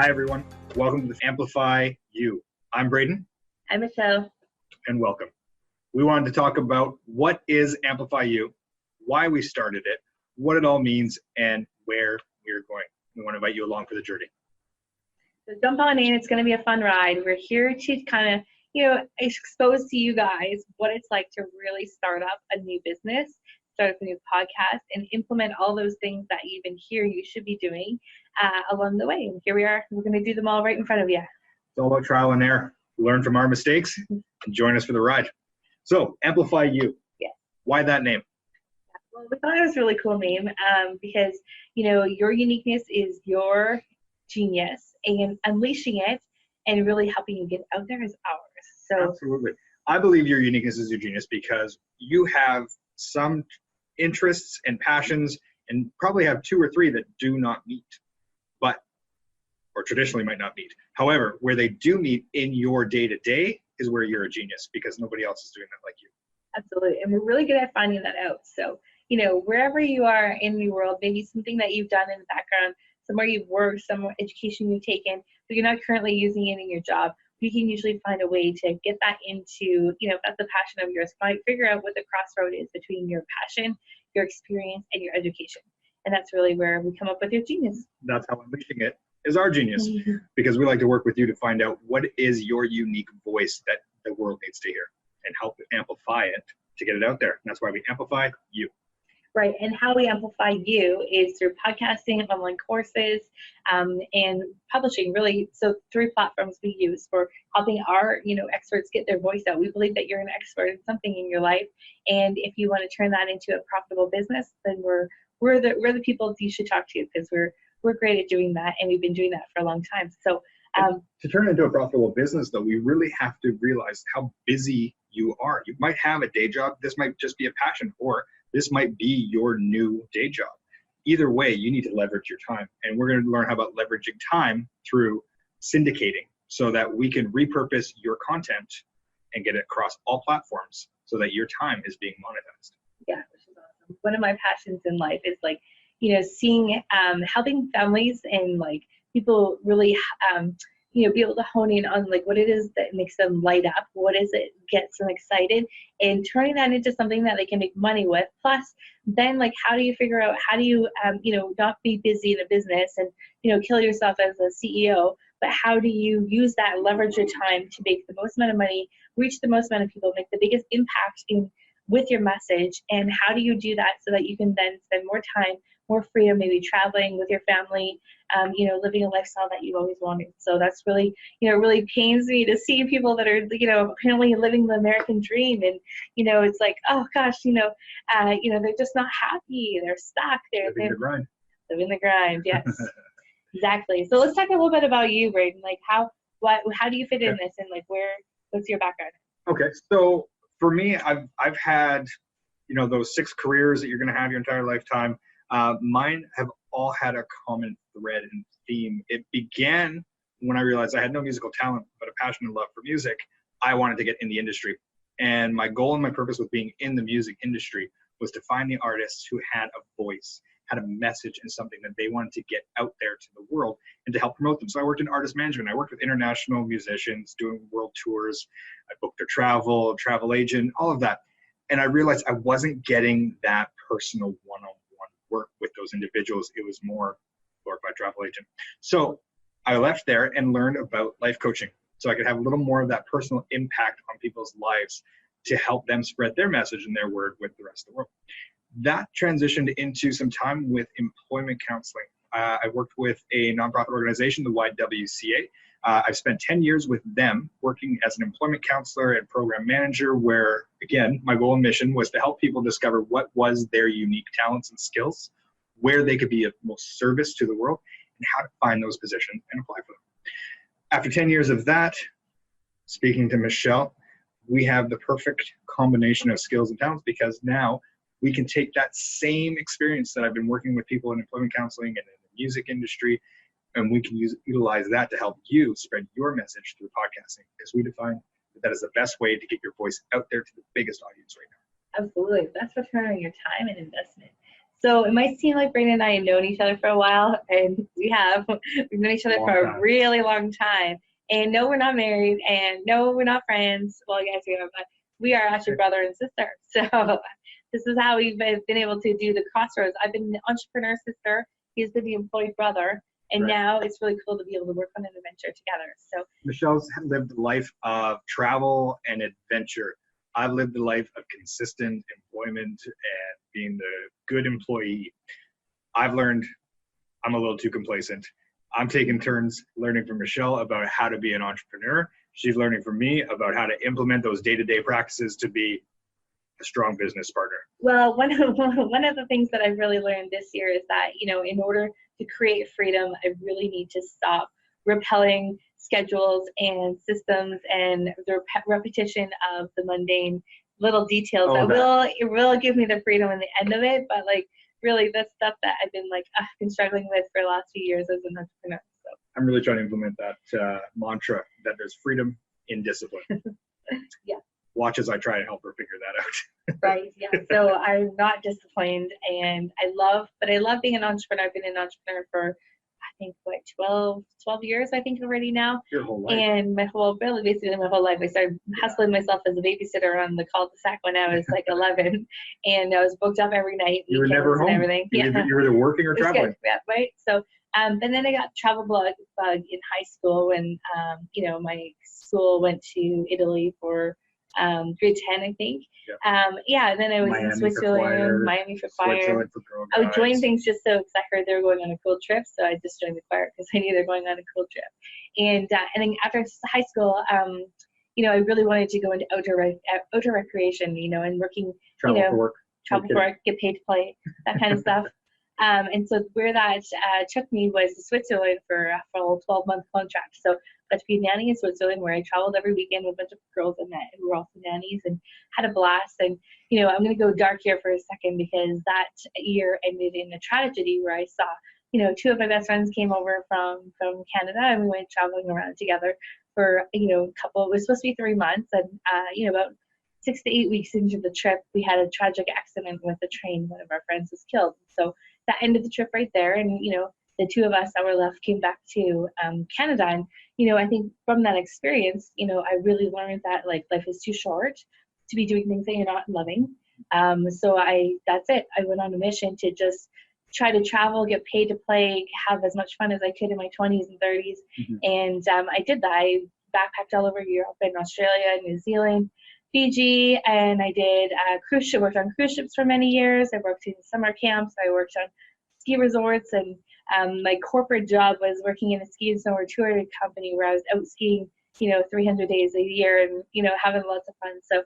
Hi, everyone. Welcome to Amplify You. I'm Braden. I'm Michelle. And welcome. We wanted to talk about what is Amplify You, why we started it, what it all means, and where we're going. We want to invite you along for the journey. So jump on in. It's going to be a fun ride. We're here to kind of, expose to you guys what it's like to really start up a new business, start up a new podcast, and implement all those things that you even hear you should be doing along the way. And here we are. We're going to do them all right in front of you. It's all about trial and error. Learn from our mistakes and join us for the ride. So, Amplify You. Yeah. Why that name? Well, we thought it was a really cool name because, your uniqueness is your genius, and unleashing it and really helping you get out there is ours. So absolutely. I believe your uniqueness is your genius because you have some interests and passions and probably have two or three that do not meet, or traditionally might not meet. However, where they do meet in your day-to-day is where you're a genius because nobody else is doing that like you. Absolutely. And we're really good at finding that out. So, wherever you are in the world, maybe something that you've done in the background, somewhere you've worked, some education you've taken, but you're not currently using it in your job, we can usually find a way to get that into, if that's a passion of yours, figure out what the crossroad is between your passion, your experience, and your education. And that's really where we come up with your genius. That's how unleashing it is our genius, because we like to work with you to find out what is your unique voice that the world needs to hear and help amplify it to get it out there. And that's why we amplify you. Right, and how we amplify you is through podcasting, online courses, and publishing, really. So 3 platforms we use for helping our, experts get their voice out. We believe that you're an expert in something in your life, and if you want to turn that into a profitable business, then we're the people you should talk to, because we're great at doing that, and we've been doing that for a long time. So to turn it into a profitable business, though, we really have to realize how busy you are. You might have a day job. This might just be a passion, or this might be your new day job. Either way, you need to leverage your time. And we're going to learn how about leveraging time through syndicating so that we can repurpose your content and get it across all platforms so that your time is being monetized. Yeah, which is awesome. One of my passions in life is seeing, helping families and people really, be able to hone in on what it is that makes them light up, what is it gets them excited, and turning that into something that they can make money with. Plus, then how do you figure out, how do you, not be busy in a business and, kill yourself as a CEO, but how do you use that and leverage your time to make the most amount of money, reach the most amount of people, make the biggest impact with your message, and how do you do that so that you can then spend more time, more freedom, maybe traveling with your family, living a lifestyle that you've always wanted. So that's really, really pains me to see people that are, apparently living the American dream. And, it's like, oh gosh, they're just not happy. They're stuck. They're living the grind. Living the grind, yes. Exactly. So let's talk a little bit about you, Braden. How do you fit in this, and what's your background? Okay. So for me, I've had, those 6 careers that you're going to have your entire lifetime. Mine have all had a common thread and theme. It began when I realized I had no musical talent, but a passion and love for music. I wanted to get in the industry. And my goal and my purpose with being in the music industry was to find the artists who had a voice, had a message, and something that they wanted to get out there to the world and to help promote them. So I worked in artist management. I worked with international musicians doing world tours. I booked their travel agent, all of that. And I realized I wasn't getting that personal one-on-one work with those individuals. It was more glorified travel agent. So I left there and learned about life coaching so I could have a little more of that personal impact on people's lives to help them spread their message and their word with the rest of the world. That transitioned into some time with employment counseling. I worked with a nonprofit organization, the YWCA. I've spent 10 years with them working as an employment counselor and program manager, where, again, my goal and mission was to help people discover what was their unique talents and skills, where they could be of most service to the world, and how to find those positions and apply for them. After 10 years of that, speaking to Michelle, we have the perfect combination of skills and talents, because now we can take that same experience that I've been working with people in employment counseling and in the music industry, and we can utilize that to help you spread your message through podcasting, because we define that is the best way to get your voice out there to the biggest audience right now. Absolutely. That's return on your time and investment. So it might seem like Braden and I have known each other for a while, and we have. We've known each other for a really long time. And no, we're not married, and no, we're not friends. Well, yes, we are, but we are actually brother and sister. So this is how we've been able to do the crossroads. I've been the entrepreneur sister. He's been the employed brother. And now it's really cool to be able to work on an adventure together. So Michelle's lived a life of travel and adventure. I've lived a life of consistent employment and being the good employee. I've learned I'm a little too complacent. I'm taking turns learning from Michelle about how to be an entrepreneur. She's learning from me about how to implement those day-to-day practices to be a strong business partner. Well, one of the things that I've really learned this year is that, in order to create freedom, I really need to stop repelling schedules and systems and the repetition of the mundane little details. It will give me the freedom in the end of it, but really that's stuff that I've been struggling with for the last few years as an entrepreneur. So I'm really trying to implement that mantra that there's freedom in discipline. Yeah. Watch as I try to help her figure that out. Right. Yeah. So I'm not disciplined, and I love being an entrepreneur. I've been an entrepreneur for, I think, 12 years, I think, already now. Your whole life. And basically my whole life. I started hustling myself as a babysitter on the cul-de-sac when I was 11, and I was booked up every night. You were never home. Everything. You were either working or traveling. Yeah, right. So, but then I got travel bug in high school when, my school went to Italy for grade 10, I think. Yep. And then I was Miami in Switzerland, Miami for choir. I would join things just so, because I heard they were going on a cool trip, so I just joined the choir because I knew they were going on a cool trip. And then after high school, I really wanted to go into outdoor recreation, and working, travel for work, get paid to play, that kind of stuff. And so where that took me was Switzerland for a full 12-month contract. So I got to be a nanny in Switzerland, where I traveled every weekend with a bunch of girls I met who were also nannies, and had a blast. And, I'm going to go dark here for a second, because that year ended in a tragedy where I saw, two of my best friends came over from Canada, and we went traveling around together for, it was supposed to be 3 months. And, about 6 to 8 weeks into the trip, we had a tragic accident with a train. One of our friends was killed. So that ended the trip right there. And, the two of us that were left came back to Canada. And, I think from that experience, I really learned that life is too short to be doing things that you're not loving. So that's it. I went on a mission to just try to travel, get paid to play, have as much fun as I could in my 20s and 30s. Mm-hmm. And I did that. I backpacked all over Europe and Australia, New Zealand, Fiji, and I did worked on cruise ships for many years. I worked in summer camps. I worked on ski resorts, and my corporate job was working in a ski and snowboard touring company where I was out skiing, 300 days a year, and, having lots of fun. So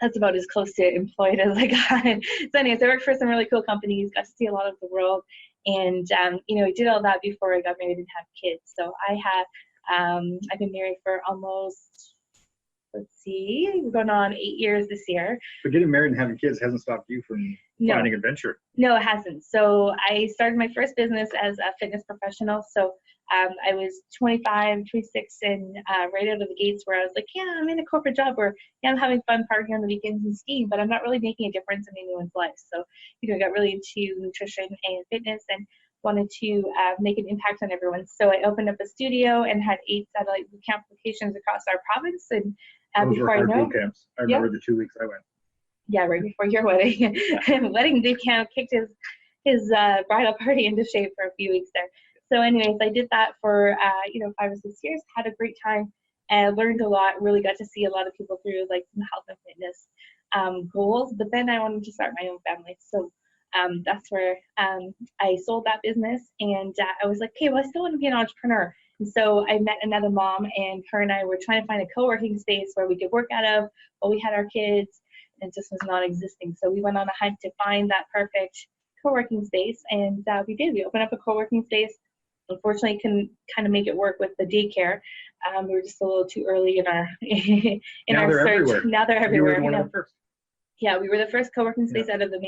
that's about as close to employed as I got. So anyways, I worked for some really cool companies, got to see a lot of the world, and, I did all that before I got married and had kids. So I've been married for almost, we're going on 8 years this year. But getting married and having kids hasn't stopped you from finding adventure. No, it hasn't. So I started my first business as a fitness professional. So I was 25, 26, and right out of the gates, where I was like, I'm in a corporate job where I'm having fun partying on the weekends and skiing, but I'm not really making a difference in anyone's life. So, I got really into nutrition and fitness, and wanted to make an impact on everyone. So I opened up a studio and had 8 satellite boot camp locations across our province. And those were hard boot camps. I remember the 2 weeks I went. Yeah, right before your wedding. Wedding boot camp kicked his bridal party into shape for a few weeks there. So anyways, I did that for 5 or 6 years, had a great time, and learned a lot, really got to see a lot of people through some health and fitness goals. But then I wanted to start my own family. So that's where I sold that business, and I was like, okay, well, I still want to be an entrepreneur. And so I met another mom, and her and I were trying to find a co-working space where we could work out of while we had our kids, and it just was non-existing. So we went on a hunt to find that perfect co-working space, and we did. We opened up a co-working space. Unfortunately, couldn't kind of make it work with the daycare. We were just a little too early in our search. Everywhere. Now they're everywhere. You were one of the first. Yeah, we were the first co-working space out of the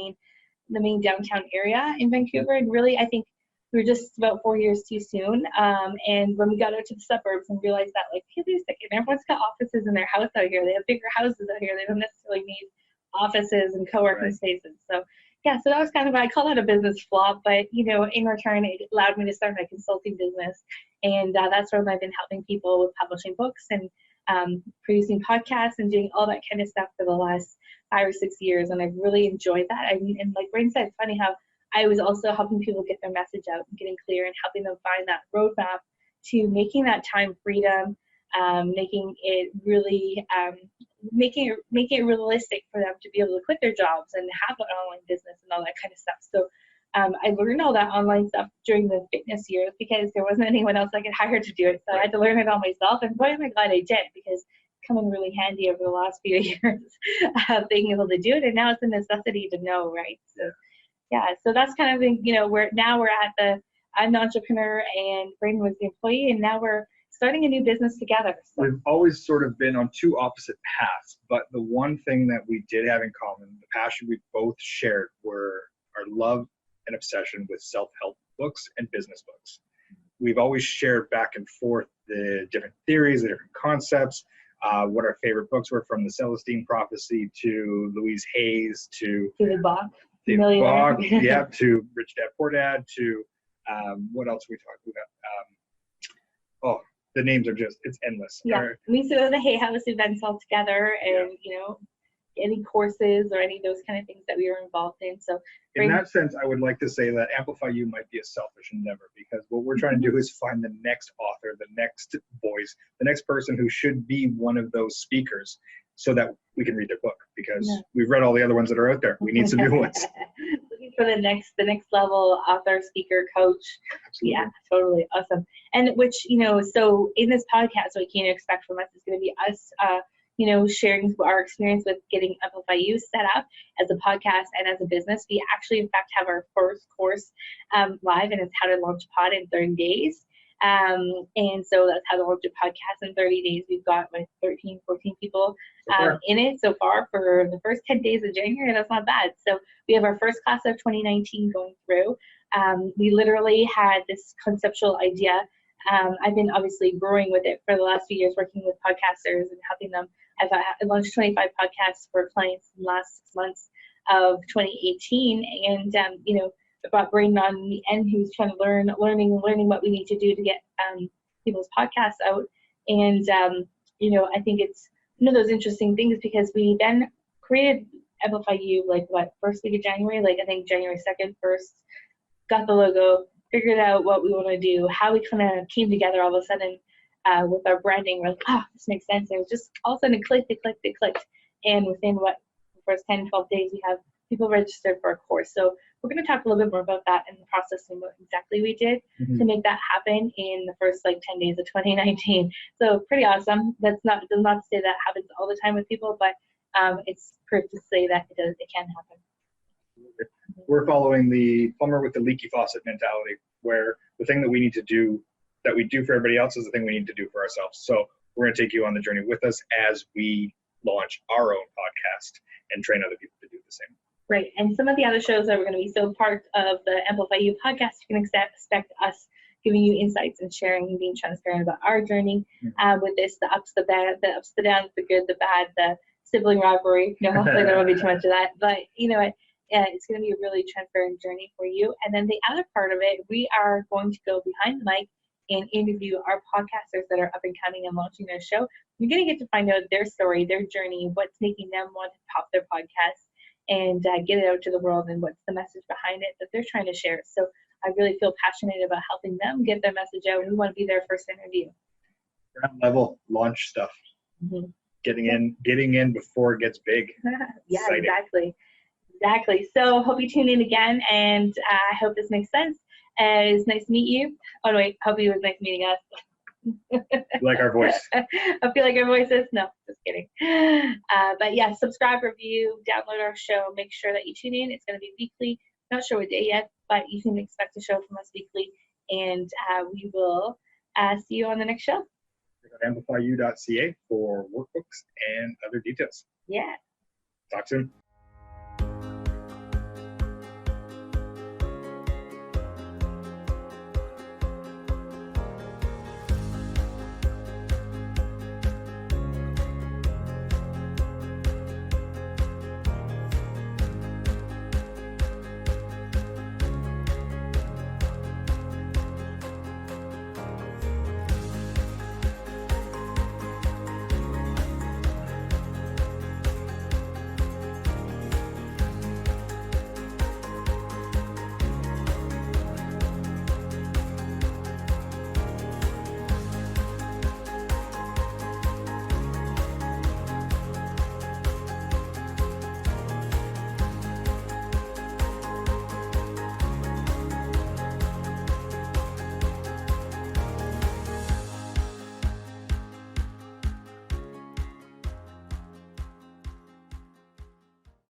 main downtown area in Vancouver, and really, I think we were just about 4 years too soon. And when we got out to the suburbs and realized that, hey, wait a second, everyone's got offices in their house out here. They have bigger houses out here. They don't necessarily need offices and co-working spaces. So yeah, so that was kind of, I call that a business flop, but, in return, it allowed me to start my consulting business. And that's where I've been helping people with publishing books and producing podcasts and doing all that kind of stuff for the last 5 or 6 years. And I've really enjoyed that. I mean, and like Braden said, it's funny how I was also helping people get their message out and getting clear and helping them find that roadmap to making that time freedom, making it really, making it realistic for them to be able to quit their jobs and have an online business and all that kind of stuff. So I learned all that online stuff during the fitness years because there wasn't anyone else I could hire to do it. So I had to learn it all myself, and boy, am I glad I did, because it's come in really handy over the last few years being able to do it. And now it's a necessity to know, right? So yeah, so that's kind of, we're at I'm the entrepreneur and Braden was the employee, and now we're starting a new business together. So. We've always sort of been on two opposite paths, but the one thing that we did have in common, the passion we both shared, were our love and obsession with self-help books and business books. We've always shared back and forth the different theories, the different concepts, what our favorite books were, from the Celestine Prophecy to Louise Hay's to David Bach, yeah, to Rich Dad Poor Dad to what else we talked about? The names are just, it's endless. Yeah, we used to go to the Hay House events all together, and any courses or any of those kind of things that we were involved in. So in that sense, I would like to say that Amplify You might be a selfish endeavor, because what we're trying to do is find the next author, the next voice, the next person who should be one of those speakers, so that we can read their book, because we've read all the other ones that are out there. We need some new ones. Looking for the next level author, speaker, coach. Absolutely. Yeah, totally awesome. And which, so in this podcast, what you can expect from us is going to be us, sharing our experience with getting Amplify You set up as a podcast and as a business. We actually, in fact, have our first course live, and it's how to launch a pod in 30 days. And so that's how to launch a podcast in 30 days. We've got 13, 14 people in it so far for the first 10 days of January. That's not bad. So we have our first class of 2019 going through. We literally had this conceptual idea. I've been obviously growing with it for the last few years, working with podcasters and helping them. I've launched 25 podcasts for clients in the last 6 months of 2018. And, I brought Braden on in the end, who's trying to learning what we need to do to get people's podcasts out. And, I think it's one of those interesting things, because we then created Amplify You, first week of January, I think January 2nd, 1st, got the logo, figured out what we want to do, how we kind of came together all of a sudden with our branding. We're like, this makes sense. And it was just all of a sudden it clicked. And within the first 10, 12 days, we have people registered for a course. So we're going to talk a little bit more about that in the process and what exactly we did to make that happen in the first 10 days of 2019. So pretty awesome. Does not say that happens all the time with people, but it's proof to say that it can happen. We're following the plumber with the leaky faucet mentality, where the thing that we need to do, that we do for everybody else, is the thing we need to do for ourselves. So we're going to take you on the journey with us as we launch our own podcast and train other people to do the same. Right. And some of the other shows that we're going to be part of the Amplify You podcast, you can expect us giving you insights and sharing and being transparent about our journey with this, the ups, the downs, the good, the bad, the sibling rivalry. Hopefully there won't be too much of that. But, it's going to be a really transparent journey for you. And then the other part of it, we are going to go behind the mic and interview our podcasters that are up and coming and launching their show. You're going to get to find out their story, their journey, what's making them want to pop their podcast and get it out to the world, and what's the message behind it that they're trying to share. So I really feel passionate about helping them get their message out. We want to be their first interview. Ground level launch stuff. Getting in before it gets big. Yeah, Exciting. Exactly. So hope you tune in again, and I hope this makes sense. It's nice to meet you. Oh, no, wait. Hope it was nice meeting us. Like our voice. I feel like our voices. No, just kidding. But yeah, subscribe, review, download our show. Make sure that you tune in. It's going to be weekly. Not sure what day yet, but you can expect a show from us weekly, and we will see you on the next show. Amplifyou.ca for workbooks and other details. Yeah. Talk soon.